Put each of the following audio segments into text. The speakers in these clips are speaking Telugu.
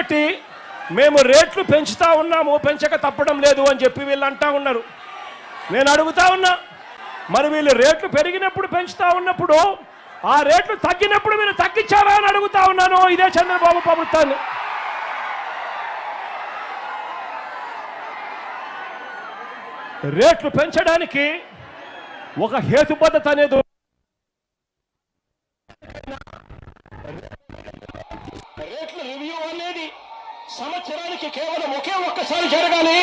కాబట్టి మేము రేట్లు పెంచుతా ఉన్నాము, పెంచక తప్పడం లేదు అని చెప్పి వీళ్ళు అంటా ఉన్నారు. నేను అడుగుతా ఉన్నా, మరి వీళ్ళు రేట్లు పెరిగినప్పుడు పెంచుతా ఉన్నప్పుడు ఆ రేట్లు తగ్గినప్పుడు మీరు తగ్గించారా అని అడుగుతా ఉన్నాను ఇదే చంద్రబాబు ప్రభుత్వాన్ని. రేట్లు పెంచడానికి ఒక హేతుబద్ధత అనేది రేట్ల రివ్యూ అనేది సంవత్సరానికి కేవలం ఒకే ఒక్కసారి జరగాలి.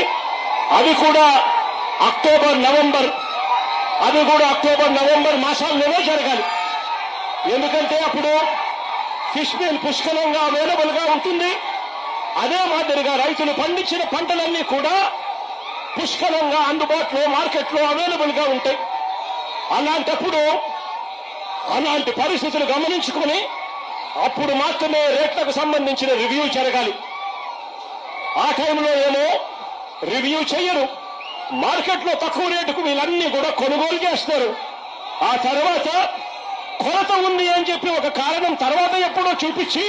అది కూడా అక్టోబర్ నవంబర్ మాసాల్లోనే జరగాలి. ఎందుకంటే అప్పుడు ఫిష్ మీల్ పుష్కలంగా అవైలబుల్ గా ఉంటుంది. అదే మాదిరిగా రైతులు పండించిన పంటలన్నీ కూడా పుష్కలంగా అందుబాటులో మార్కెట్లో అవైలబుల్ గా ఉంటాయి. అలాంటప్పుడు అలాంటి పరిస్థితులు గమనించుకొని అప్పుడు మాత్రమే రేట్లకు సంబంధించిన రివ్యూ జరగాలి. ఆ టైంలో ఏమో రివ్యూ చేయరు. మార్కెట్లో తక్కువ రేటుకు వీళ్ళన్నీ కూడా కొనుగోలు చేస్తారు. ఆ తర్వాత కొరత ఉంది అని చెప్పి ఒక కారణం తర్వాత ఎప్పుడో చూపించి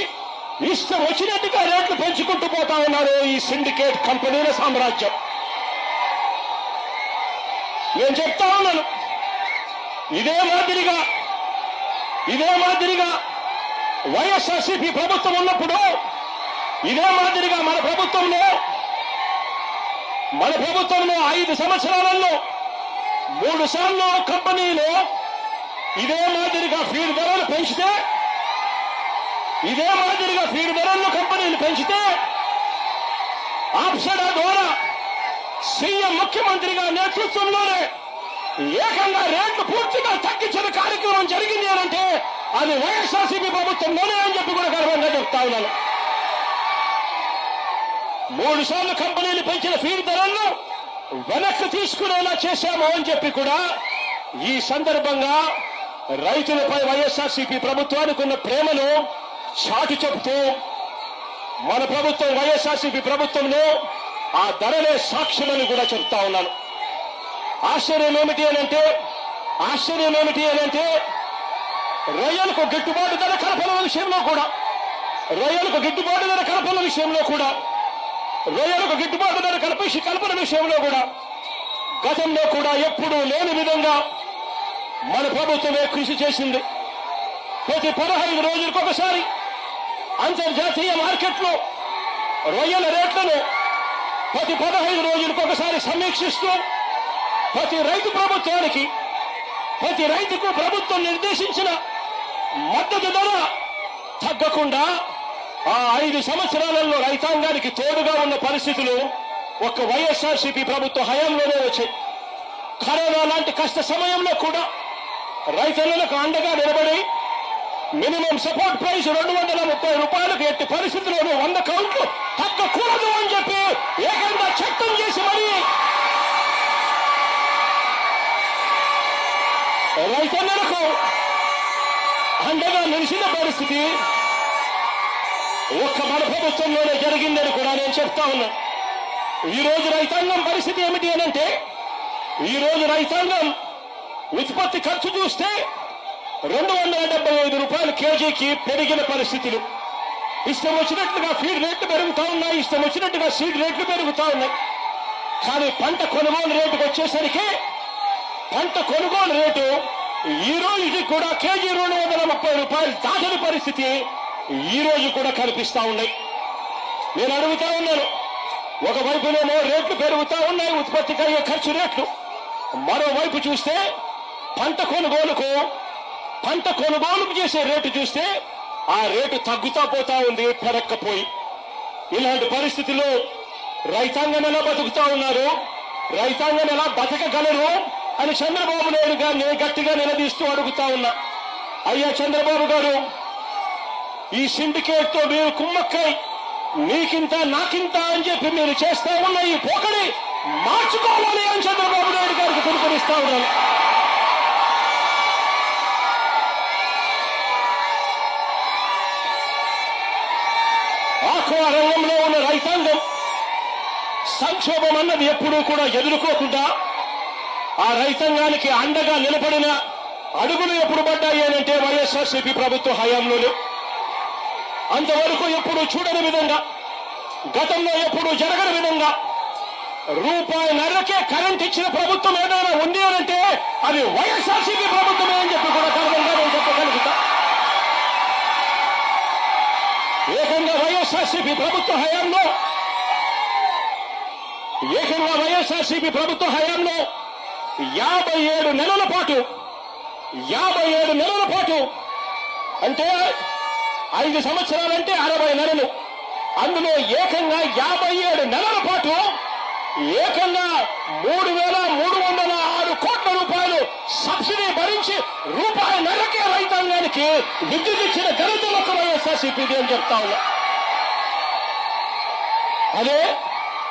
ఇష్టం వచ్చినట్టుగా రేట్లు పెంచుకుంటూ పోతా ఉన్నారు ఈ సిండికేట్ కంపెనీల సామ్రాజ్యం. నేను చెప్తా ఉన్నాను, ఇదే మాదిరిగా వైఎస్ఆర్సీపీ ప్రభుత్వం ఉన్నప్పుడు, ఇదే మాదిరిగా మన ప్రభుత్వంలో 5 సంవత్సరాలలో 3 సార్లు కంపెనీలో ఇదే మాదిరిగా ఫీడ్ ధరలు కంపెనీలు పెంచితే ఆప్షడా ద్వారా సీఎం ముఖ్యమంత్రిగా నేతృత్వంలోనే ఏకంగా రేట్లు పూర్తిగా తగ్గించిన కార్యక్రమం జరిగింది అంటే అది వైఎస్ఆర్సీపీ ప్రభుత్వంలోనే అని చెప్పి కూడా గర్వంగా చెప్తా ఉన్నాను. 3 సార్లు కంపెనీలు పెంచిన ఫీడ్ ధరలను వెనక్కి తీసుకునేలా చేశాము అని చెప్పి కూడా ఈ సందర్భంగా రైతులపై వైఎస్ఆర్సీపీ ప్రభుత్వానికి ఉన్న ప్రేమను చాటు చెబుతూ మన ప్రభుత్వం వైఎస్ఆర్సీపీ ప్రభుత్వంలో ఆ ధరలే సాక్ష్యమని కూడా చెప్తా ఉన్నాను. ఆశ్చర్యం ఏమిటి అనంటే రొయ్యలకు గిట్టుబాటు ధర కలపల విషయంలో కూడా రొయ్యలకు గిట్టుబాటు ధర కలపల విషయంలో కూడా గతంలో కూడా ఎప్పుడూ లేని విధంగా మన ప్రభుత్వమే కృషి చేసింది. ప్రతి 15 రోజులకు ఒకసారి అంతర్జాతీయ మార్కెట్లో రొయ్యల రేట్లను ప్రతి 15 రోజులకు ఒకసారి సమీక్షిస్తూ ప్రతి రైతుకు ప్రభుత్వం నిర్దేశించిన మద్దతు ధర తగ్గకుండా ఆ 5 సంవత్సరాలలో రైతాంగానికి తోడుగా ఉన్న పరిస్థితులు ఒక్క వైఎస్ఆర్సీపీ ప్రభుత్వ హయాంలోనే వచ్చాయి. కరోనా లాంటి కష్ట సమయంలో కూడా రైతులకు అండగా నిలబడి మినిమం సపోర్ట్ ప్రైస్ 230 రూపాయలకు ఎట్టి పరిస్థితుల్లోనూ 100 కౌంట్లు తగ్గకూడదు అని చెప్పి ఏకంగా చట్టం చేసి మరి రైతులకు అండగా నిలిచిన పరిస్థితి ఒక్క మన ప్రభుత్వంలోనే జరిగిందని కూడా నేను చెప్తా ఉన్నా. ఈ రోజు రైతాంగం పరిస్థితి ఏమిటి అనంటే, ఈ రోజు రైతాంగం ఉత్పత్తి ఖర్చు చూస్తే 275 రూపాయలు కేజీకి పెరిగిన పరిస్థితులు. ఇష్టం వచ్చినట్లుగా ఫీడ్ రేట్లు పెరుగుతా ఉన్నాయి, ఇష్టం వచ్చినట్టుగా సీడ్ రేట్లు పెరుగుతా ఉన్నాయి. కానీ పంట కొనుగోలు రేటుకు వచ్చేసరికి పంట కొనుగోలు రేటు ఈ రోజుకి కూడా కేజీ 230 రూపాయలు దాటని పరిస్థితి ఈ రోజు కూడా కనిపిస్తా ఉన్నాయి. నేను అడుగుతా ఉన్నాను, ఒకవైపునేమో రేట్లు పెరుగుతా ఉన్నాయి, ఉత్పత్తికి అయ్యే ఖర్చు రేట్లు. మరోవైపు చూస్తే పంట కొనుగోలు చేసే రేటు చూస్తే ఆ రేటు తగ్గుతా పోతా ఉంది పెరక్కపోయి. ఇలాంటి పరిస్థితుల్లో రైతాంగం ఎలా బతుకుతా ఉన్నారు, రైతాంగం ఎలా బతకగలరు అని చంద్రబాబు నాయుడు గారిని గట్టిగా నిలదీస్తూ అడుగుతా ఉన్నా. అయ్యా చంద్రబాబు గారు, ఈ సిండికేట్ తో మీరు కుమ్మక్కై నీకింత నాకింత అని చెప్పి మీరు చేస్తా ఉన్న ఈ పోకడి మార్చుకోవాలి అని చంద్రబాబు నాయుడు గారికి పిలుపునిస్తా ఉన్నాను. ఆక్వా రంగంలో ఉన్న రైతాంగం సంక్షోభం అన్నది ఎప్పుడూ కూడా ఎదుర్కోకుండా ఆ రైతాంగానికి అండగా నిలబడిన అడుగులు ఎప్పుడు పడ్డాయి అంటే వైఎస్ఆర్సీపీ ప్రభుత్వ హయాంలోనే. అంతవరకు ఎప్పుడు చూడని విధంగా గతంలో ఎప్పుడు జరగని విధంగా రూపాయిన్నరకే కరెంట్ ఇచ్చిన ప్రభుత్వం ఏదైనా ఉంది అంటే అది వైఎస్ఆర్సీపీ ప్రభుత్వమే అని చెప్పి కూడా గర్వంగా నేను చెప్పగలుగుతా. ఏకంగా వైఎస్ఆర్సీపీ ప్రభుత్వ హయాంలో 57 నెలల పాటు అంటే 5 సంవత్సరాలంటే 60 నెలలు, అందులో ఏకంగా 57 నెలల పాటు ఏకంగా 3,306 కోట్ల రూపాయలు సబ్సిడీ భరించి రూపాయిన్నరకే రైతాంగానికి విద్యుత్ ఇచ్చిన ఘనత ఒక వైఎస్ఆర్సీపీది అని చెప్తా ఉన్నా. అదే